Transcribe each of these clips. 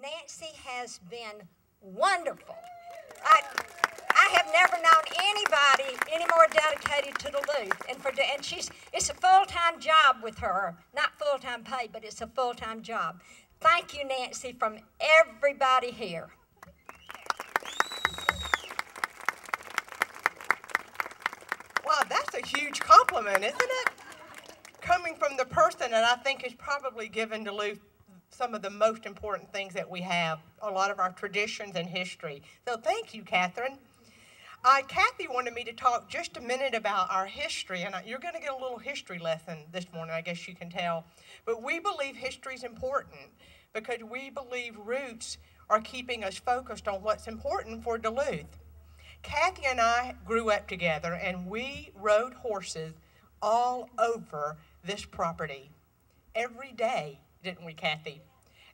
Nancy has been wonderful. I have never known anybody any more dedicated to Duluth, and it's a full-time job with her, not full-time pay, but it's a full-time job. Thank you, Nancy, from everybody here. Wow, that's a huge compliment, isn't it? Coming from the person that I think has probably given Duluth some of the most important things that we have, a lot of our traditions and history. So thank you, Catherine. Kathy wanted me to talk just a minute about our history, and you're going to get a little history lesson this morning, I guess you can tell. But we believe history is important because we believe roots are keeping us focused on what's important for Duluth. Kathy and I grew up together, and we rode horses all over this property every day, didn't we, Kathy?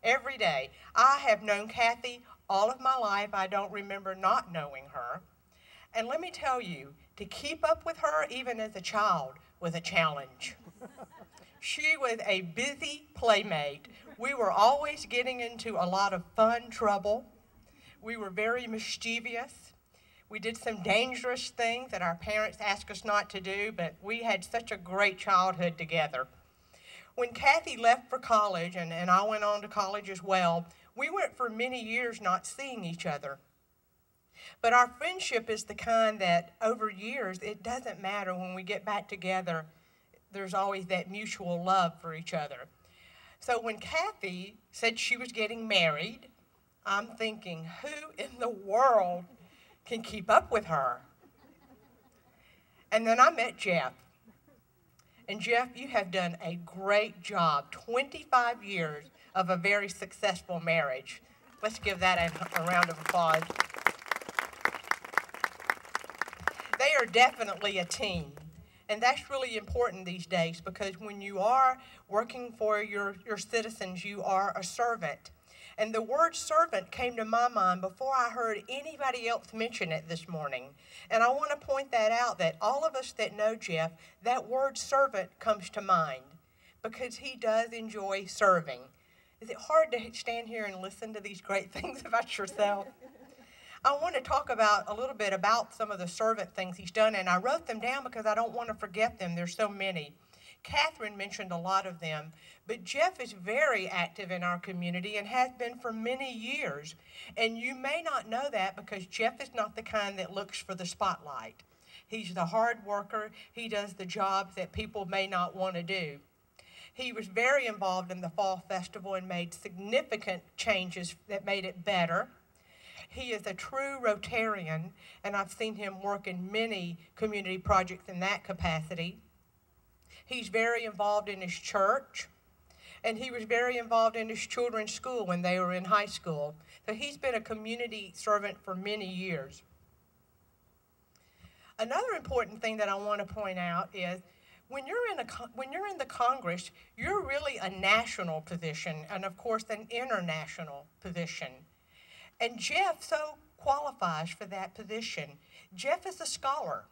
Every day. I have known Kathy all of my life. I don't remember not knowing her. And let me tell you, to keep up with her, even as a child, was a challenge. She was a busy playmate. We were always getting into a lot of fun trouble. We were very mischievous. We did some dangerous things that our parents asked us not to do, but we had such a great childhood together. When Kathy left for college, and I went on to college as well, we went for many years not seeing each other. But our friendship is the kind that over years, it doesn't matter when we get back together, there's always that mutual love for each other. So when Kathy said she was getting married, I'm thinking, who in the world can keep up with her? And then I met Jeff. And Jeff, you have done a great job. 25 years of a very successful marriage. Let's give that a round of applause. They are definitely a team. And that's really important these days because when you are working for your citizens, you are a servant. And the word servant came to my mind before I heard anybody else mention it this morning. And I want to point that out, that all of us that know Jeff, that word servant comes to mind because he does enjoy serving. Is it hard to stand here and listen to these great things about yourself? I want to talk a little bit about some of the servant things he's done, and I wrote them down because I don't want to forget them. There's so many. Catherine mentioned a lot of them, but Jeff is very active in our community and has been for many years. And you may not know that because Jeff is not the kind that looks for the spotlight. He's the hard worker. He does the jobs that people may not want to do. He was very involved in the Fall Festival and made significant changes that made it better. He is a true Rotarian, and I've seen him work in many community projects in that capacity. He's very involved in his church, and he was very involved in his children's school when they were in high school. So he's been a community servant for many years. Another important thing that I want to point out is when you're in the Congress, you're really a national position and, of course, an international position. And Jeff so qualifies for that position. Jeff is a scholar.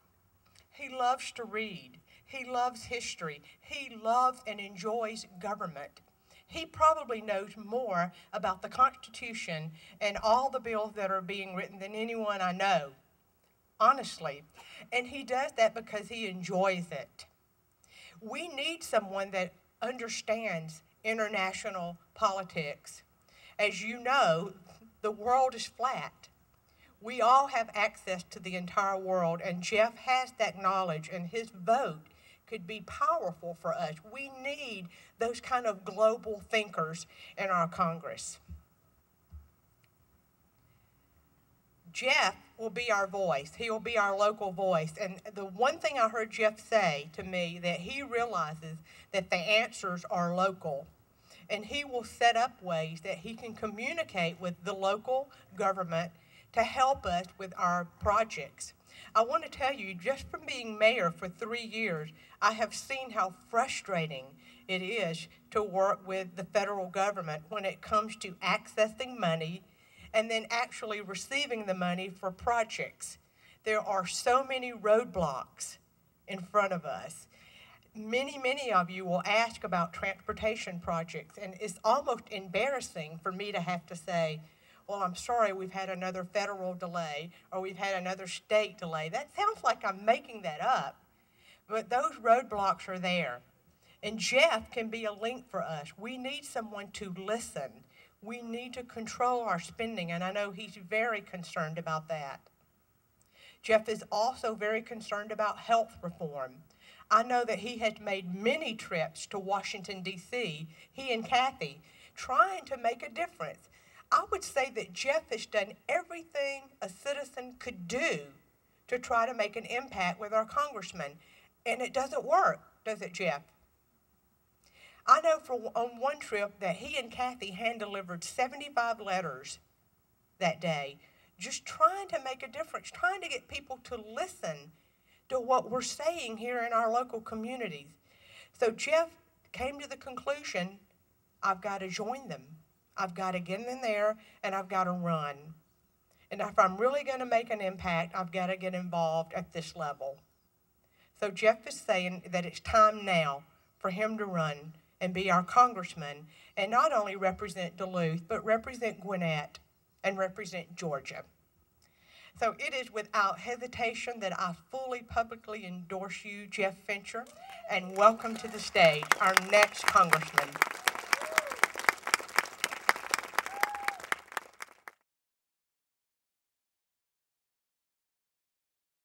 He loves to read. He loves history. He loves and enjoys government. He probably knows more about the Constitution and all the bills that are being written than anyone I know, honestly. And he does that because he enjoys it. We need someone that understands international politics. As you know, the world is flat. We all have access to the entire world, and Jeff has that knowledge, and his vote could be powerful for us. We need those kind of global thinkers in our Congress. Jeff will be our voice. He will be our local voice. And the one thing I heard Jeff say to me, that he realizes that the answers are local. And he will set up ways that he can communicate with the local government to help us with our projects. I want to tell you, just from being mayor for 3 years, I have seen how frustrating it is to work with the federal government when it comes to accessing money and then actually receiving the money for projects. There are so many roadblocks in front of us. many of you will ask about transportation projects, and it's almost embarrassing for me to have to say, well, I'm sorry, we've had another federal delay, or we've had another state delay. That sounds like I'm making that up, but those roadblocks are there. And Jeff can be a link for us. We need someone to listen. We need to control our spending, and I know he's very concerned about that. Jeff is also very concerned about health reform. I know that he has made many trips to Washington, D.C., he and Kathy, trying to make a difference. I would say that Jeff has done everything a citizen could do to try to make an impact with our congressman, and it doesn't work, does it, Jeff? I know on one trip that he and Kathy hand-delivered 75 letters that day, just trying to make a difference, trying to get people to listen to what we're saying here in our local communities. So Jeff came to the conclusion, I've got to join them. I've got to get in there, and I've got to run. And if I'm really going to make an impact, I've got to get involved at this level. So Jeff is saying that it's time now for him to run and be our congressman, and not only represent Duluth, but represent Gwinnett and represent Georgia. So it is without hesitation that I fully publicly endorse you, Jeff Fincher, and welcome to the stage our next congressman.